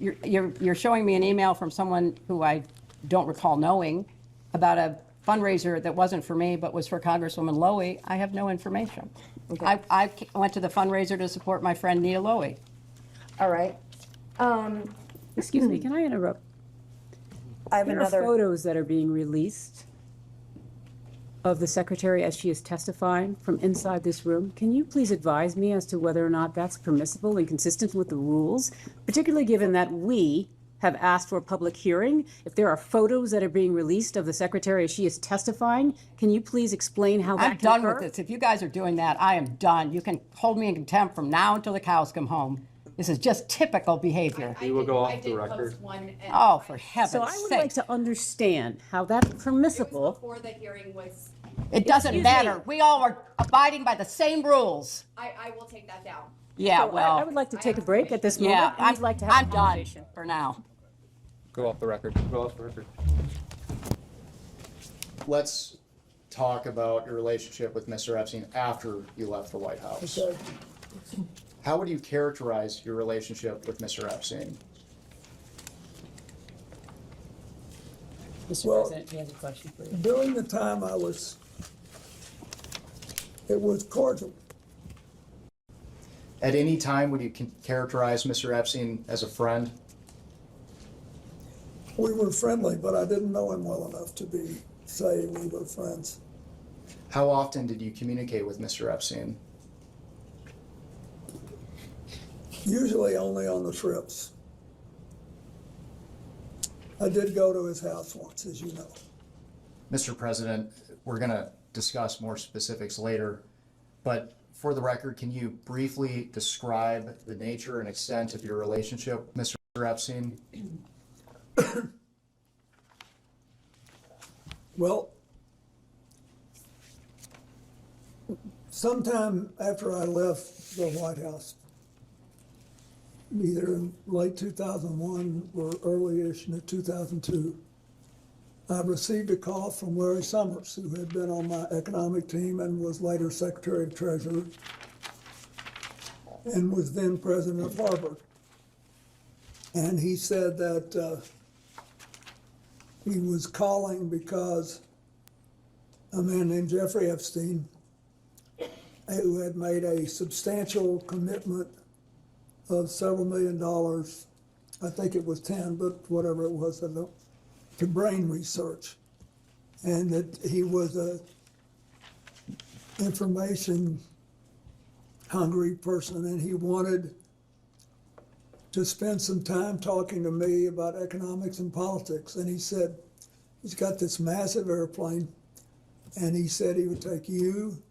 you're showing me an email from someone who I don't recall knowing about a fundraiser that wasn't for me, but was for Congresswoman Lowy. I have no information. Okay. I went to the fundraiser to support my friend Nia Lowy. All right. Excuse me, can I interrupt? I have There are another. photos that are being released of the secretary as she is testifying from inside this room. Can you please advise me as to whether or not that's permissible and consistent with the rules, particularly given that we have asked for a public hearing? If there are photos that are being released of the secretary as she is testifying, can you please explain how that I'm can done occur? with this. If you guys are doing that, I am done. You can hold me in contempt from now until the cows come home. This is just typical behavior. We will go off the record. Oh, for heaven's So sake. I would like to understand how that's permissible. Before the hearing was, It doesn't Excuse matter. me. We all are abiding by the same rules. I will take that down. Yeah, So well, I would like to take a break at this moment, yeah, and I'd like to have I'm a done conversation. for now. Go off the record. Go off the record. Let's talk about your relationship with Mr. Epstein after you left the White House. Okay. How would you characterize your relationship with Mr. Epstein? Mr. Well- President, he has a question for you. During the time it was cordial. At any time, would you characterize Mr. Epstein as a friend? We were friendly, but I didn't know him well enough to say we were friends. How often did you communicate with Mr. Epstein? Usually only on the trips. I did go to his house once, as you know. Mr. President, we're going to discuss more specifics later, but for the record, can you briefly describe the nature and extent of your relationship with Mr. Epstein? Well, sometime after I left the White House, either in late 2001 or early-ish in 2002, I received a call from Larry Summers, who had been on my economic team and was later Secretary of Treasury and was then president of Harvard. And he said that he was calling because a man named Jeffrey Epstein, who had made a substantial commitment of several $1 million, I think it was 10, but whatever it was, I don't, to brain research. And that he was a information hungry person, and he wanted to spend some time talking to me about economics and politics. And he said, he's got this massive airplane, and he said he would take you,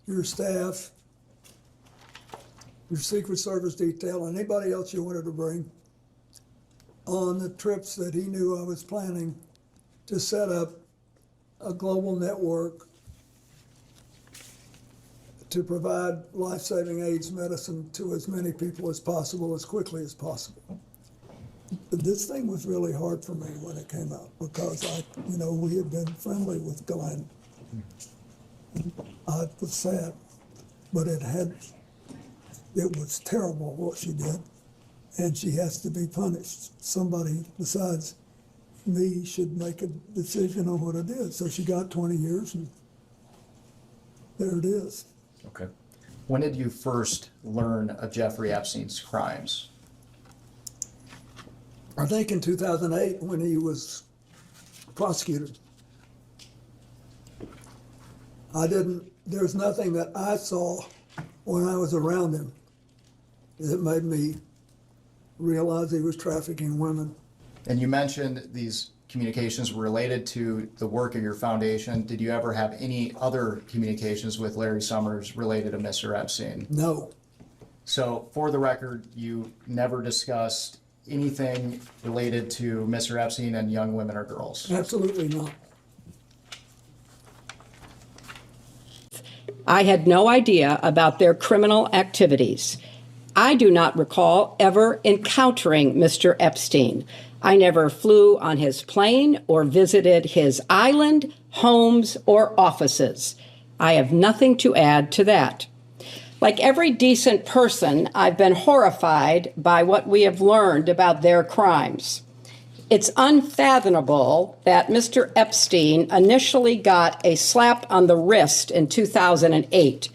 your staff, your Secret Service detail, and anybody else you wanted to bring on the trips that he knew I was planning to set up a global network to provide life-saving AIDS medicine to as many people as possible, as quickly as possible. But this thing was really hard for me when it came out because we had been friendly with Glenn. I was sad, but it was terrible what she did, and she has to be punished. Somebody besides me should make a decision on what it is. So she got 20 years, and there it is. Okay. When did you first learn of Jeffrey Epstein's crimes? I think in 2008 when he was prosecuted. There's nothing that I saw when I was around him that made me realize he was trafficking women. And you mentioned these communications were related to the work of your foundation. Did you ever have any other communications with Larry Summers related to Mr. Epstein? No. So for the record, you never discussed anything related to Mr. Epstein and young women or girls? Absolutely not. I had no idea about their criminal activities. I do not recall ever encountering Mr. Epstein. I never flew on his plane or visited his island, homes, or offices. I have nothing to add to that. Like every decent person, I've been horrified by what we have learned about their crimes. It's unfathomable that Mr. Epstein initially got a slap on the wrist in 2008,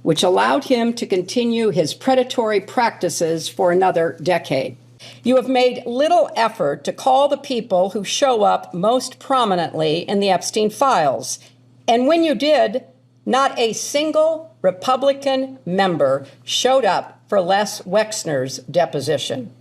which allowed him to continue his predatory practices for another decade. You have made little effort to call the people who show up most prominently in the Epstein files. And when you did, not a single Republican member showed up for Les Wexner's deposition.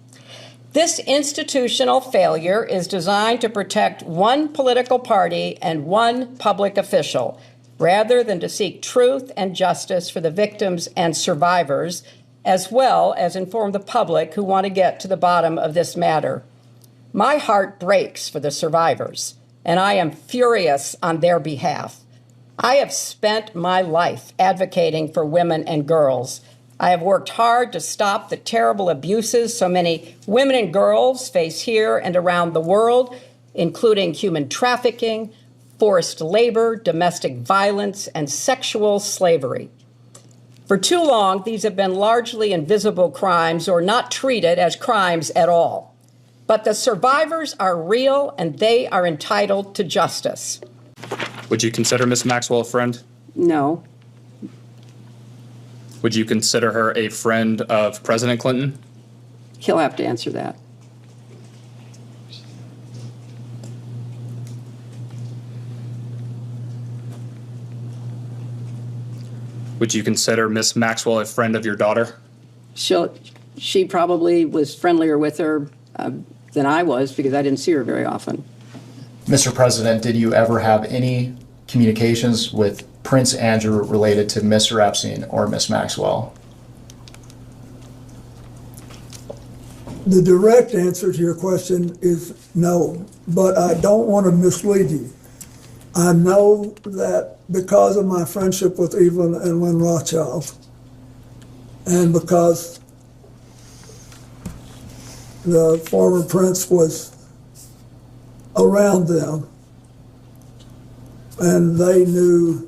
This institutional failure is designed to protect one political party and one public official, rather than to seek truth and justice for the victims and survivors, as well as inform the public who want to get to the bottom of this matter. My heart breaks for the survivors, and I am furious on their behalf. I have spent my life advocating for women and girls. I have worked hard to stop the terrible abuses so many women and girls face here and around the world, including human trafficking, forced labor, domestic violence, and sexual slavery. For too long, these have been largely invisible crimes or not treated as crimes at all. But the survivors are real and they are entitled to justice. Would you consider Ms. Maxwell a friend? No. Would you consider her a friend of President Clinton? He'll have to answer that. Would you consider Ms. Maxwell a friend of your daughter? She probably was friendlier with her than I was because I didn't see her very often. Mr. President, did you ever have any communications with Prince Andrew related to Mr. Epstein or Ms. Maxwell? The direct answer to your question is no, but I don't want to mislead you. I know that because of my friendship with Evelyn and Lynn Rothschild, and because the former prince was around them, and they knew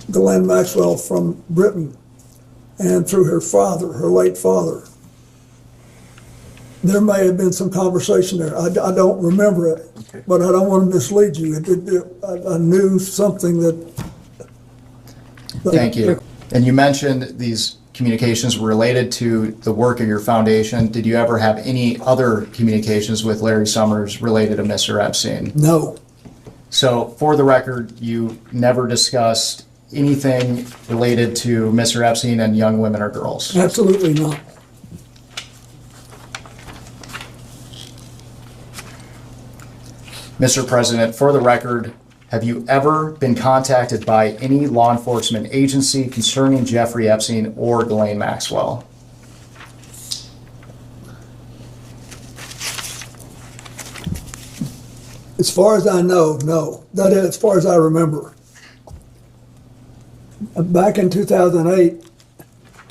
Ghislaine Maxwell from Britain and through her father, her late father. There may have been some conversation there. I don't remember it, okay, but I don't want to mislead you. I knew something that. Thank you. And you mentioned these communications were related to the work of your foundation. Did you ever have any other communications with Larry Summers related to Mr. Epstein? No. So for the record, you never discussed anything related to Mr. Epstein and young women or girls? Absolutely not. Mr. President, for the record, have you ever been contacted by any law enforcement agency concerning Jeffrey Epstein or Ghislaine Maxwell? As far as I know, no. That is, as far as I remember. Back in 2008,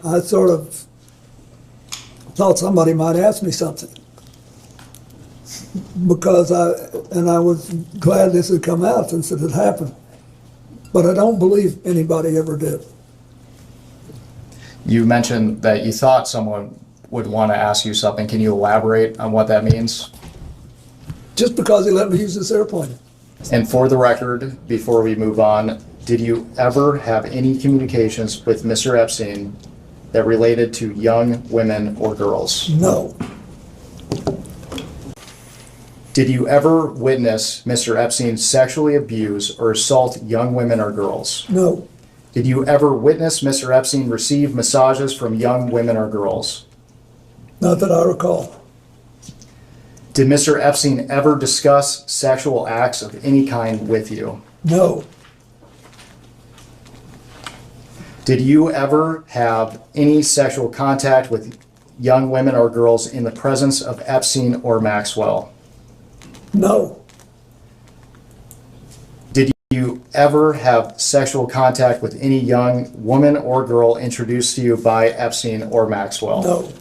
I sort of thought somebody might ask me something. Because I was glad this had come out since it had happened. But I don't believe anybody ever did. You mentioned that you thought someone would want to ask you something. Can you elaborate on what that means? Just because he let me use this airplane. And for the record, before we move on, did you ever have any communications with Mr. Epstein that related to young women or girls? No. Did you ever witness Mr. Epstein sexually abuse or assault young women or girls? No. Did you ever witness Mr. Epstein receive massages from young women or girls? Not that I recall. Did Mr. Epstein ever discuss sexual acts of any kind with you? No. Did you ever have any sexual contact with young women or girls in the presence of Epstein or Maxwell? No. Did you ever have sexual contact with any young woman or girl introduced to you by Epstein or Maxwell? No.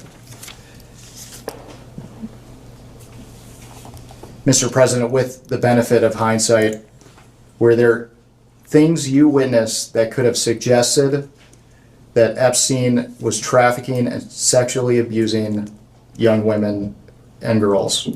Mr. President, with the benefit of hindsight, were there things you witnessed that could have suggested that Epstein was trafficking and sexually abusing young women and girls?